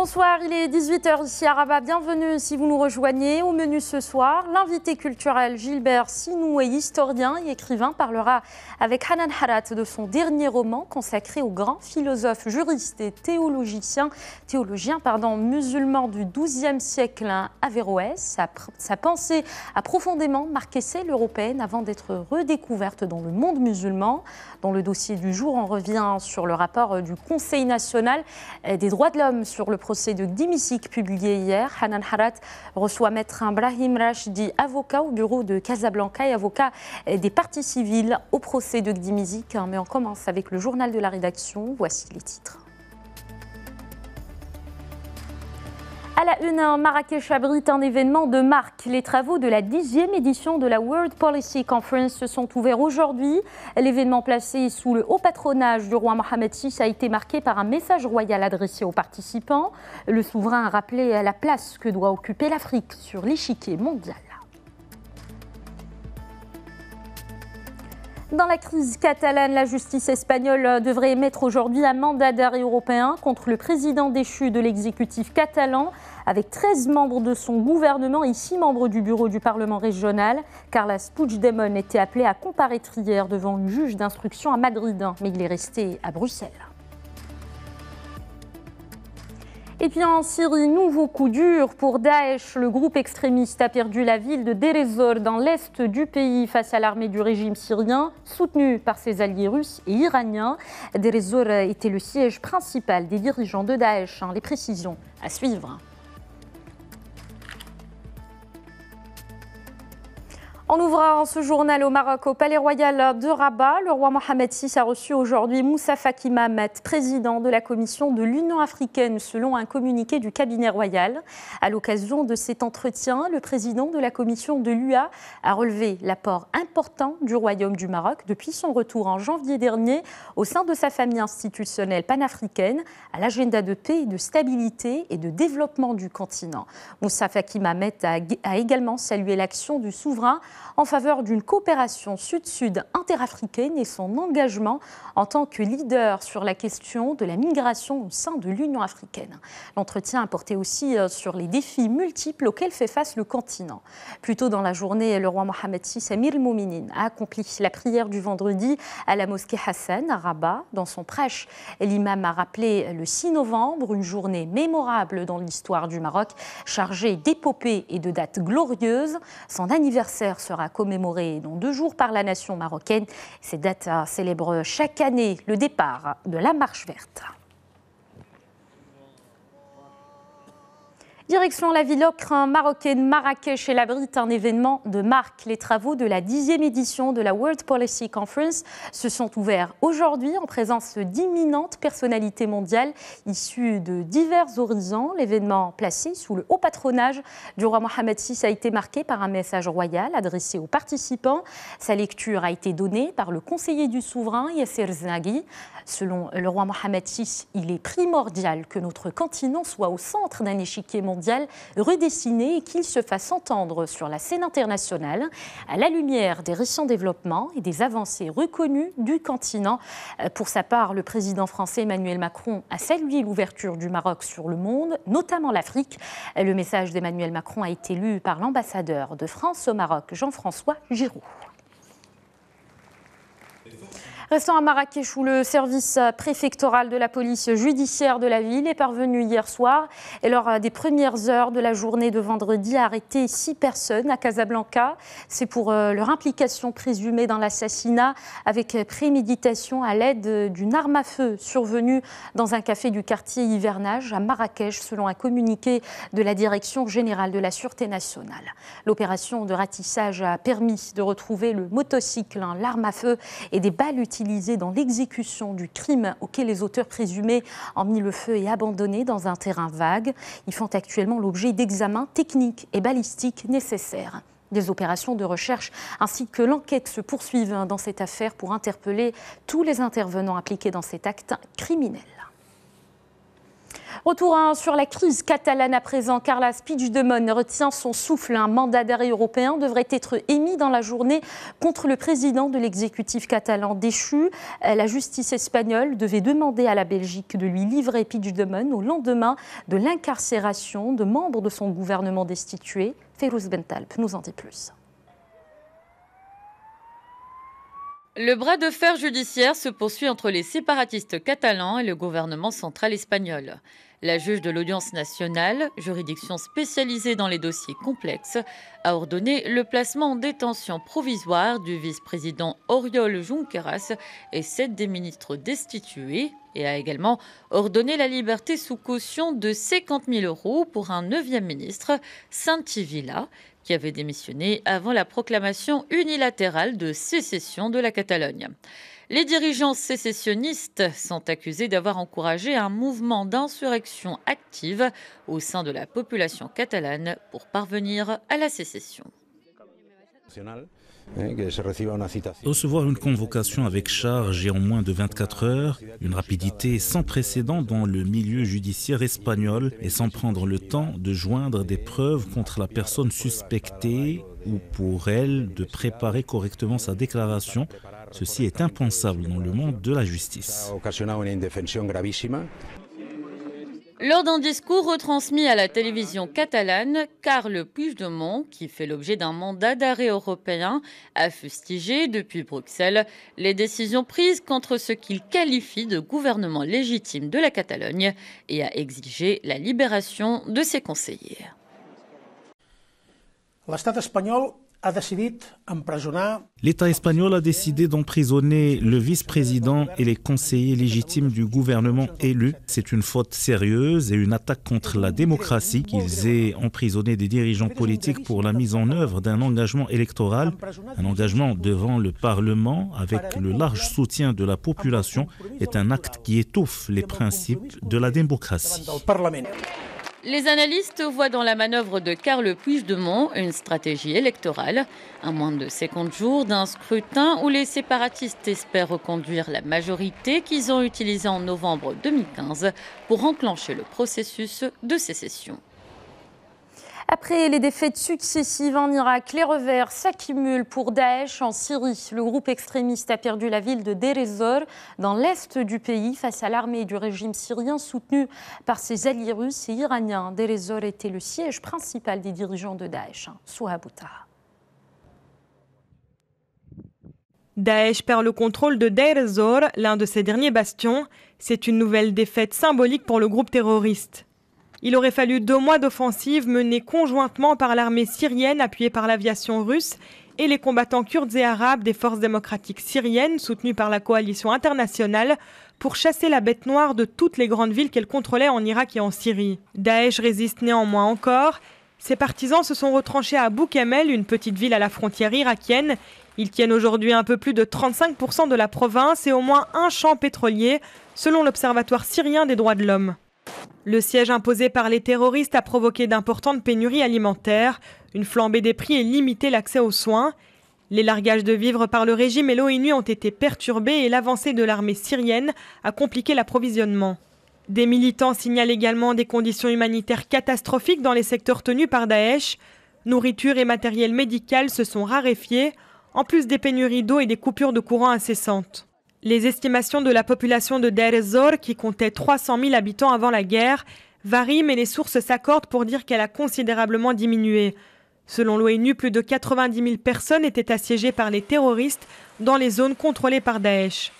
Bonsoir, il est 18h ici à Rabat. Bienvenue si vous nous rejoignez. Au menu ce soir, l'invité culturel Gilbert Sinou, historien et écrivain, parlera avec Hanan Harat de son dernier roman consacré au grand philosophe, juriste et théologien musulman du XIIe siècle, Averroès. Sa pensée a profondément marqué celle européenne avant d'être redécouverte dans le monde musulman. Dans le dossier du jour, on revient sur le rapport du Conseil national des droits de l'homme sur le procès de Gdi Mizik publié hier. Hanan Harat reçoit maître Brahim Rachdi, avocat au bureau de Casablanca et avocat des parties civiles au procès de Gdi Mizik. Mais on commence avec le journal de la rédaction. Voici les titres. À la une, Marrakech abrite un événement de marque. Les travaux de la 10e édition de la World Policy Conference se sont ouverts aujourd'hui. L'événement placé sous le haut patronage du roi Mohammed VI a été marqué par un message royal adressé aux participants. Le souverain a rappelé la place que doit occuper l'Afrique sur l'échiquier mondial. Dans la crise catalane, la justice espagnole devrait émettre aujourd'hui un mandat d'arrêt européen contre le président déchu de l'exécutif catalan, avec 13 membres de son gouvernement et 6 membres du bureau du Parlement régional. Carles Puigdemont était appelé à comparaître hier devant une juge d'instruction à Madrid, mais il est resté à Bruxelles. Et puis en Syrie, nouveau coup dur pour Daesh. Le groupe extrémiste a perdu la ville de Deir ez-Zor dans l'est du pays face à l'armée du régime syrien, soutenue par ses alliés russes et iraniens. Deir ez-Zor était le siège principal des dirigeants de Daesh. Les précisions à suivre. En ouvrant ce journal au Maroc, au Palais Royal de Rabat, le roi Mohammed VI a reçu aujourd'hui Moussa Faki Mahamat, président de la Commission de l'Union africaine, selon un communiqué du cabinet royal. À l'occasion de cet entretien, le président de la Commission de l'UA a relevé l'apport important du Royaume du Maroc depuis son retour en janvier dernier au sein de sa famille institutionnelle panafricaine à l'agenda de paix, de stabilité et de développement du continent. Moussa Faki Mahamat a également salué l'action du souverain en faveur d'une coopération sud-sud interafricaine et son engagement en tant que leader sur la question de la migration au sein de l'Union africaine. L'entretien a porté aussi sur les défis multiples auxquels fait face le continent. Plus tôt dans la journée, le roi Mohammed VI, Amir el-Mouminin, a accompli la prière du vendredi à la mosquée Hassan à Rabat. Dans son prêche, l'imam a rappelé le 6 novembre, une journée mémorable dans l'histoire du Maroc, chargée d'épopées et de dates glorieuses. Son anniversaire sera commémoré dans 2 jours par la nation marocaine. Cette date célèbre chaque année le départ de la Marche verte. Direction la ville ocre marocaine, Marrakech, elle abrite un événement de marque. Les travaux de la 10e édition de la World Policy Conference se sont ouverts aujourd'hui en présence d'imminentes personnalités mondiales issues de divers horizons. L'événement placé sous le haut patronage du roi Mohammed VI a été marqué par un message royal adressé aux participants. Sa lecture a été donnée par le conseiller du souverain, Yasser Znaghi. Selon le roi Mohammed VI, il est primordial que notre continent soit au centre d'un échiquier mondial redessiné et qu'il se fasse entendre sur la scène internationale à la lumière des récents développements et des avancées reconnues du continent. Pour sa part, le président français Emmanuel Macron a salué l'ouverture du Maroc sur le monde, notamment l'Afrique. Le message d'Emmanuel Macron a été lu par l'ambassadeur de France au Maroc, Jean-François Giroud. Restons à Marrakech où le service préfectoral de la police judiciaire de la ville est parvenu hier soir et lors des premières heures de la journée de vendredi a arrêté 6 personnes à Casablanca. C'est pour leur implication présumée dans l'assassinat avec préméditation à l'aide d'une arme à feu survenue dans un café du quartier Hivernage à Marrakech selon un communiqué de la Direction générale de la Sûreté nationale. L'opération de ratissage a permis de retrouver le motocycle, l'arme à feu et des balles utilisées dans l'exécution du crime auquel les auteurs présumés ont mis le feu et abandonné dans un terrain vague. Ils font actuellement l'objet d'examens techniques et balistiques nécessaires. Des opérations de recherche ainsi que l'enquête se poursuivent dans cette affaire pour interpeller tous les intervenants impliqués dans cet acte criminel. Retour sur la crise catalane à présent. Carles Puigdemont retient son souffle. Un mandat d'arrêt européen devrait être émis dans la journée contre le président de l'exécutif catalan déchu. La justice espagnole devait demander à la Belgique de lui livrer Puigdemont au lendemain de l'incarcération de membres de son gouvernement destitué. Férouz Bentaleb nous en dit plus. Le bras de fer judiciaire se poursuit entre les séparatistes catalans et le gouvernement central espagnol. La juge de l'audience nationale, juridiction spécialisée dans les dossiers complexes, a ordonné le placement en détention provisoire du vice-président Oriol Junqueras et 7 des ministres destitués et a également ordonné la liberté sous caution de 50 000 € pour un 9e ministre, Santi Vila, qui avait démissionné avant la proclamation unilatérale de sécession de la Catalogne. Les dirigeants sécessionnistes sont accusés d'avoir encouragé un mouvement d'insurrection active au sein de la population catalane pour parvenir à la sécession. Recevoir une convocation avec charge et en moins de 24 heures, une rapidité sans précédent dans le milieu judiciaire espagnol et sans prendre le temps de joindre des preuves contre la personne suspectée ou pour elle de préparer correctement sa déclaration. Ceci est impensable dans le monde de la justice. Lors d'un discours retransmis à la télévision catalane, Carles Puigdemont, qui fait l'objet d'un mandat d'arrêt européen, a fustigé depuis Bruxelles les décisions prises contre ce qu'il qualifie de gouvernement légitime de la Catalogne et a exigé la libération de ses conseillers. L'État espagnol a décidé d'emprisonner le vice-président et les conseillers légitimes du gouvernement élu. C'est une faute sérieuse et une attaque contre la démocratie qu'ils aient emprisonné des dirigeants politiques pour la mise en œuvre d'un engagement électoral, un engagement devant le Parlement avec le large soutien de la population est un acte qui étouffe les principes de la démocratie. Les analystes voient dans la manœuvre de Carles Puigdemont une stratégie électorale, à moins de 50 jours d'un scrutin où les séparatistes espèrent reconduire la majorité qu'ils ont utilisée en novembre 2015 pour enclencher le processus de sécession. Après les défaites successives en Irak, les revers s'accumulent pour Daesh en Syrie. Le groupe extrémiste a perdu la ville de Deir ez-Zor dans l'est du pays face à l'armée du régime syrien soutenue par ses alliés russes et iraniens. Deir ez-Zor était le siège principal des dirigeants de Daesh. Souha Boutar. Daesh perd le contrôle de Deir ez-Zor, l'un de ses derniers bastions. C'est une nouvelle défaite symbolique pour le groupe terroriste. Il aurait fallu 2 mois d'offensive menée conjointement par l'armée syrienne appuyée par l'aviation russe et les combattants kurdes et arabes des forces démocratiques syriennes soutenues par la coalition internationale pour chasser la bête noire de toutes les grandes villes qu'elle contrôlait en Irak et en Syrie. Daesh résiste néanmoins encore. Ses partisans se sont retranchés à Bou Kamel, une petite ville à la frontière irakienne. Ils tiennent aujourd'hui un peu plus de 35% de la province et au moins un champ pétrolier, selon l'Observatoire syrien des droits de l'homme. Le siège imposé par les terroristes a provoqué d'importantes pénuries alimentaires, une flambée des prix et limité l'accès aux soins. Les largages de vivres par le régime et l'ONU ont été perturbés et l'avancée de l'armée syrienne a compliqué l'approvisionnement. Des militants signalent également des conditions humanitaires catastrophiques dans les secteurs tenus par Daesh. Nourriture et matériel médical se sont raréfiés, en plus des pénuries d'eau et des coupures de courant incessantes. Les estimations de la population de Deir ez-Zor, qui comptait 300 000 habitants avant la guerre, varient, mais les sources s'accordent pour dire qu'elle a considérablement diminué. Selon l'ONU, plus de 90 000 personnes étaient assiégées par les terroristes dans les zones contrôlées par Daesh.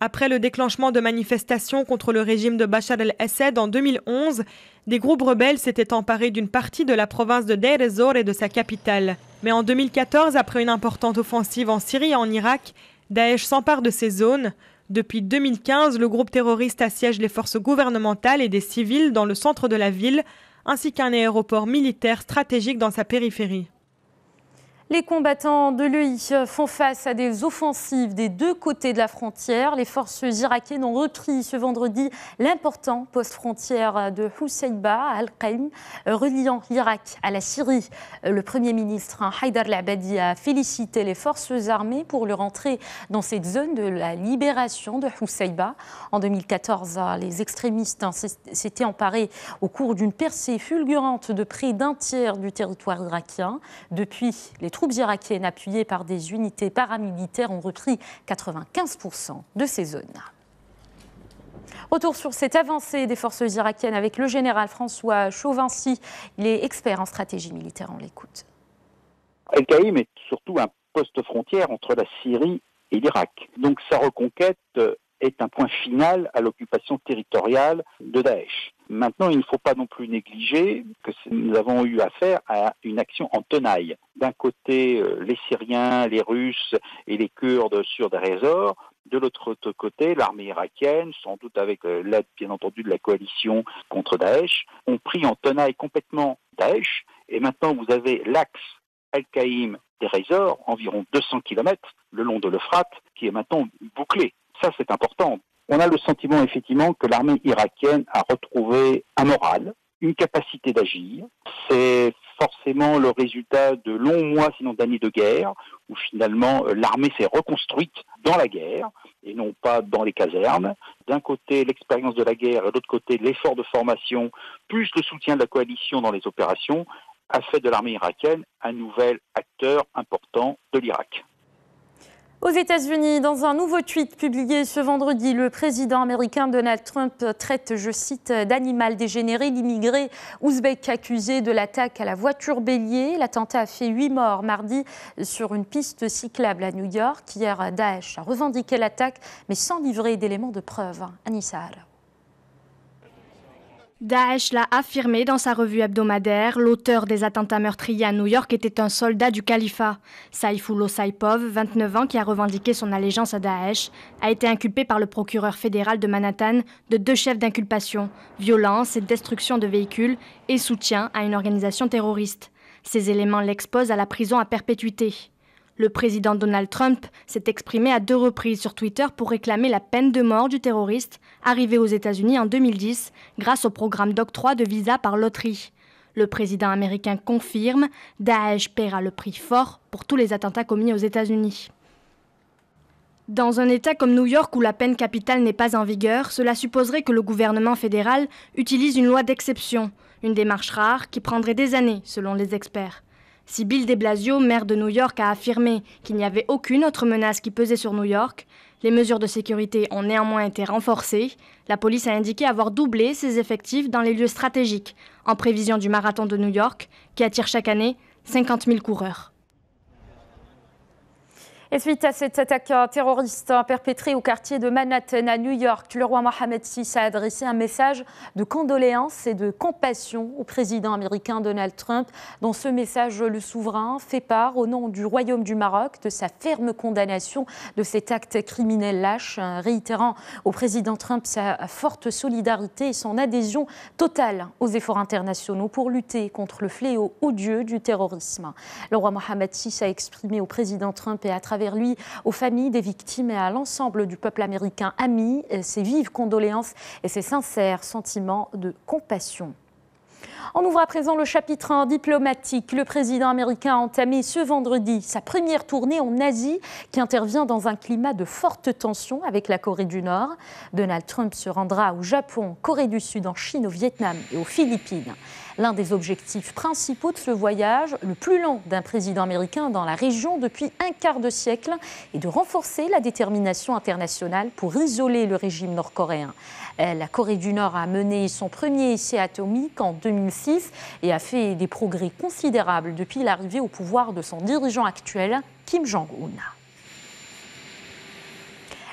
Après le déclenchement de manifestations contre le régime de Bachar el-Assad en 2011, des groupes rebelles s'étaient emparés d'une partie de la province de Deir ez-Zor et de sa capitale. Mais en 2014, après une importante offensive en Syrie et en Irak, Daesh s'empare de ces zones. Depuis 2015, le groupe terroriste assiège les forces gouvernementales et des civils dans le centre de la ville, ainsi qu'un aéroport militaire stratégique dans sa périphérie. Les combattants de l'EI font face à des offensives des deux côtés de la frontière. Les forces irakiennes ont repris ce vendredi l'important poste frontière de Housseïba à Al-Qaïm, reliant l'Irak à la Syrie. Le Premier ministre Haïdar al-Abadi a félicité les forces armées pour leur entrée dans cette zone de la libération de Housseïba. En 2014, les extrémistes s'étaient emparés au cours d'une percée fulgurante de près d'un tiers du territoire irakien. Depuis, les troupes irakiennes appuyées par des unités paramilitaires ont repris 95% de ces zones. Retour sur cette avancée des forces irakiennes avec le général François Chauvency. Il est expert en stratégie militaire, on l'écoute. Al-Qaïm est surtout un poste frontière entre la Syrie et l'Irak. Donc sa reconquête est un point final à l'occupation territoriale de Daesh. Maintenant, il ne faut pas non plus négliger que nous avons eu affaire à une action en tenaille. D'un côté, les Syriens, les Russes et les Kurdes sur Deir ez-Zor. De l'autre côté, l'armée irakienne, sans doute avec l'aide bien entendu de la coalition contre Daesh, ont pris en tenaille complètement Daesh. Et maintenant, vous avez l'axe Al-Qaïm-Deir ez-Zor, environ 200 km le long de l'Euphrate, qui est maintenant bouclé. Ça, c'est important. On a le sentiment effectivement que l'armée irakienne a retrouvé un moral, une capacité d'agir. C'est forcément le résultat de longs mois, sinon d'années de guerre, où finalement l'armée s'est reconstruite dans la guerre et non pas dans les casernes. D'un côté, l'expérience de la guerre et de l'autre côté, l'effort de formation, plus le soutien de la coalition dans les opérations, a fait de l'armée irakienne un nouvel acteur important de l'Irak. Aux États-Unis, dans un nouveau tweet publié ce vendredi, le président américain Donald Trump traite, je cite, d'animal dégénéré l'immigré ouzbek accusé de l'attaque à la voiture bélier. L'attentat a fait 8 morts mardi sur une piste cyclable à New York. Hier, Daesh a revendiqué l'attaque, mais sans livrer d'éléments de preuve. Anissa Al. Daesh l'a affirmé dans sa revue hebdomadaire. L'auteur des attentats meurtriers à New York était un soldat du califat. Saïfullah Saipov, 29 ans, qui a revendiqué son allégeance à Daesh, a été inculpé par le procureur fédéral de Manhattan de 2 chefs d'inculpation, violence et destruction de véhicules et soutien à une organisation terroriste. Ces éléments l'exposent à la prison à perpétuité. Le président Donald Trump s'est exprimé à 2 reprises sur Twitter pour réclamer la peine de mort du terroriste arrivé aux États-Unis en 2010 grâce au programme d'octroi de visa par loterie. Le président américain confirme, Daesh paiera le prix fort pour tous les attentats commis aux États-Unis. Dans un État comme New York où la peine capitale n'est pas en vigueur, cela supposerait que le gouvernement fédéral utilise une loi d'exception, une démarche rare qui prendrait des années selon les experts. Si Bill de Blasio, maire de New York, a affirmé qu'il n'y avait aucune autre menace qui pesait sur New York, les mesures de sécurité ont néanmoins été renforcées. La police a indiqué avoir doublé ses effectifs dans les lieux stratégiques, en prévision du marathon de New York, qui attire chaque année 50 000 coureurs. Et suite à cette attaque terroriste perpétrée au quartier de Manhattan à New York, le roi Mohammed VI a adressé un message de condoléances et de compassion au président américain Donald Trump. Dans ce message, le souverain fait part au nom du Royaume du Maroc de sa ferme condamnation de cet acte criminel lâche, réitérant au président Trump sa forte solidarité et son adhésion totale aux efforts internationaux pour lutter contre le fléau odieux du terrorisme. Le roi Mohammed VI a exprimé au président Trump et à travers lui, aux familles des victimes et à l'ensemble du peuple américain ami, ses vives condoléances et ses sincères sentiments de compassion. On ouvre à présent le chapitre diplomatique. Le président américain a entamé ce vendredi sa première tournée en Asie qui intervient dans un climat de forte tension avec la Corée du Nord. Donald Trump se rendra au Japon, Corée du Sud, en Chine, au Vietnam et aux Philippines. L'un des objectifs principaux de ce voyage, le plus long d'un président américain dans la région depuis un quart de siècle, est de renforcer la détermination internationale pour isoler le régime nord-coréen. La Corée du Nord a mené son premier essai atomique en 2006 et a fait des progrès considérables depuis l'arrivée au pouvoir de son dirigeant actuel, Kim Jong-un.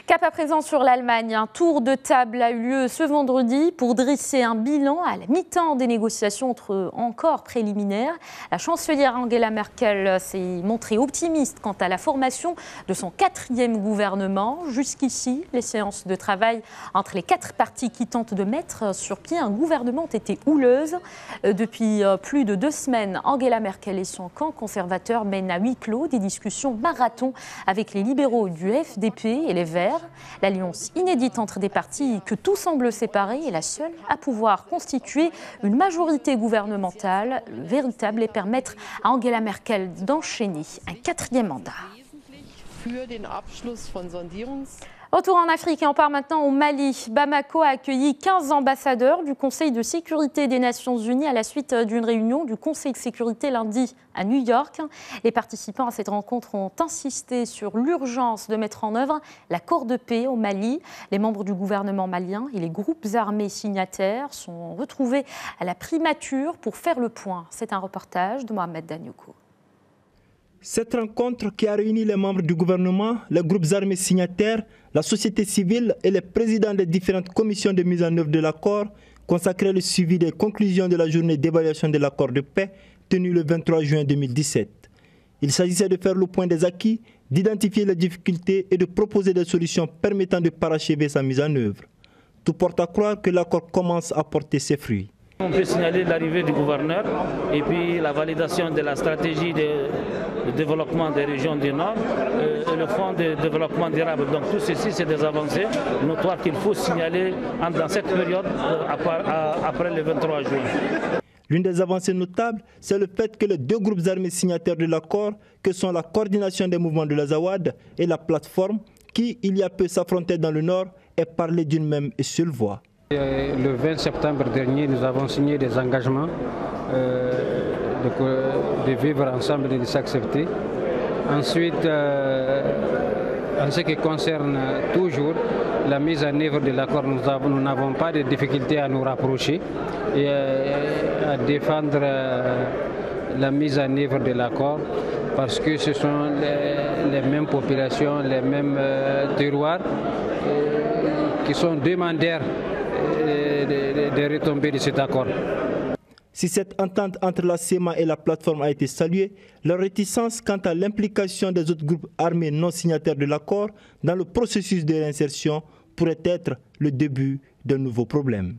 Cap à présent sur l'Allemagne. Un tour de table a eu lieu ce vendredi pour dresser un bilan à la mi-temps des négociations encore préliminaires. La chancelière Angela Merkel s'est montrée optimiste quant à la formation de son 4e gouvernement. Jusqu'ici, les séances de travail entre les 4 partis qui tentent de mettre sur pied un gouvernement ont été houleuses. Depuis plus de 2 semaines, Angela Merkel et son camp conservateur mènent à huis clos des discussions marathon avec les libéraux du FDP et les Verts. L'alliance inédite entre des partis que tout semble séparer est la seule à pouvoir constituer une majorité gouvernementale véritable et permettre à Angela Merkel d'enchaîner un 4e mandat. Retour en Afrique et on part maintenant au Mali. Bamako a accueilli 15 ambassadeurs du Conseil de sécurité des Nations Unies à la suite d'une réunion du Conseil de sécurité lundi à New York. Les participants à cette rencontre ont insisté sur l'urgence de mettre en œuvre l'accord de paix au Mali. Les membres du gouvernement malien et les groupes armés signataires sont retrouvés à la primature pour faire le point. C'est un reportage de Mohamed Danyoko. Cette rencontre qui a réuni les membres du gouvernement, les groupes armés signataires, la société civile et les présidents des différentes commissions de mise en œuvre de l'accord consacrait le suivi des conclusions de la journée d'évaluation de l'accord de paix tenue le 23 juin 2017. Il s'agissait de faire le point des acquis, d'identifier les difficultés et de proposer des solutions permettant de parachever sa mise en œuvre. Tout porte à croire que l'accord commence à porter ses fruits. On peut signaler l'arrivée du gouverneur et puis la validation de la stratégie de développement des régions du Nord et le fonds de développement durable. Donc tout ceci, c'est des avancées notoires qu'il faut signaler dans cette période après le 23 juin. L'une des avancées notables, c'est le fait que les 2 groupes armés signataires de l'accord, que sont la coordination des mouvements de l'Azawad et la plateforme, qui il y a peu s'affrontaient dans le Nord, aient parlé d'une même et seule voix. Le 20 septembre dernier, nous avons signé des engagements de vivre ensemble et de s'accepter. Ensuite, en ce qui concerne toujours la mise en œuvre de l'accord, nous n'avons pas de difficultés à nous rapprocher et à défendre la mise en œuvre de l'accord parce que ce sont les mêmes populations, les mêmes terroirs qui sont demandeurs des retombées de cet accord. Si cette entente entre la CEMA et la plateforme a été saluée, leur réticence quant à l'implication des autres groupes armés non signataires de l'accord dans le processus de réinsertion pourrait être le début d'un nouveau problème.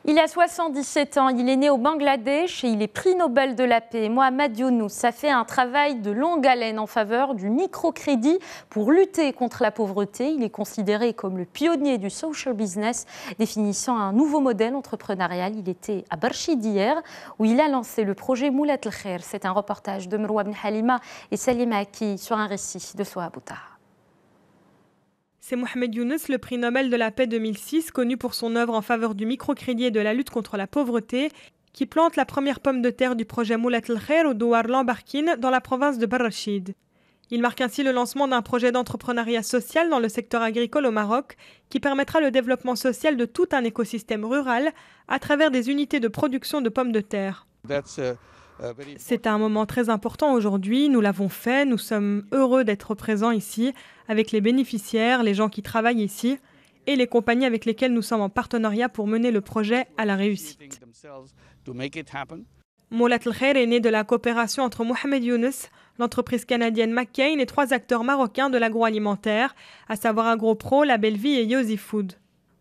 Il a 77 ans, il est né au Bangladesh et il est prix Nobel de la paix. Mohamed Younous a fait un travail de longue haleine en faveur du microcrédit pour lutter contre la pauvreté. Il est considéré comme le pionnier du social business, définissant un nouveau modèle entrepreneurial. Il était à Barchid hier, où il a lancé le projet Moulat El Khair. C'est un reportage de Mroua Ben Halima et Salim Aki sur un récit de Soha Boutara. C'est Mohamed Younous, le prix Nobel de la paix 2006, connu pour son œuvre en faveur du microcrédit et de la lutte contre la pauvreté, qui plante la première pomme de terre du projet Moulat El Khair au Douar Lambarkine dans la province de Barrachid. Il marque ainsi le lancement d'un projet d'entrepreneuriat social dans le secteur agricole au Maroc, qui permettra le développement social de tout un écosystème rural à travers des unités de production de pommes de terre. C'est un moment très important aujourd'hui, nous l'avons fait, nous sommes heureux d'être présents ici avec les bénéficiaires, les gens qui travaillent ici et les compagnies avec lesquelles nous sommes en partenariat pour mener le projet à la réussite. Moulat El Khair est né de la coopération entre Mohamed Younous, l'entreprise canadienne McCain et 3 acteurs marocains de l'agroalimentaire, à savoir AgroPro, La Belle Vie et Yosi Food.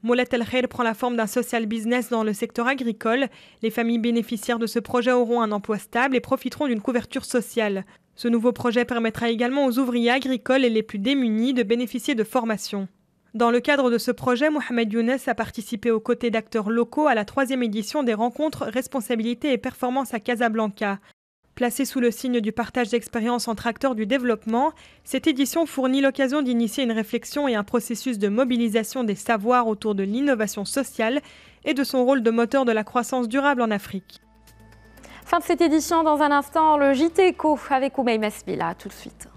Moulat El Khair prend la forme d'un social business dans le secteur agricole. Les familles bénéficiaires de ce projet auront un emploi stable et profiteront d'une couverture sociale. Ce nouveau projet permettra également aux ouvriers agricoles et les plus démunis de bénéficier de formations. Dans le cadre de ce projet, Mohamed Younous a participé aux côtés d'acteurs locaux à la 3e édition des rencontres Responsabilité et Performance à Casablanca. Placée sous le signe du partage d'expériences entre acteurs du développement, cette édition fournit l'occasion d'initier une réflexion et un processus de mobilisation des savoirs autour de l'innovation sociale et de son rôle de moteur de la croissance durable en Afrique. Fin de cette édition, dans un instant, le JT Éco avec Oumaï Masbila. À tout de suite.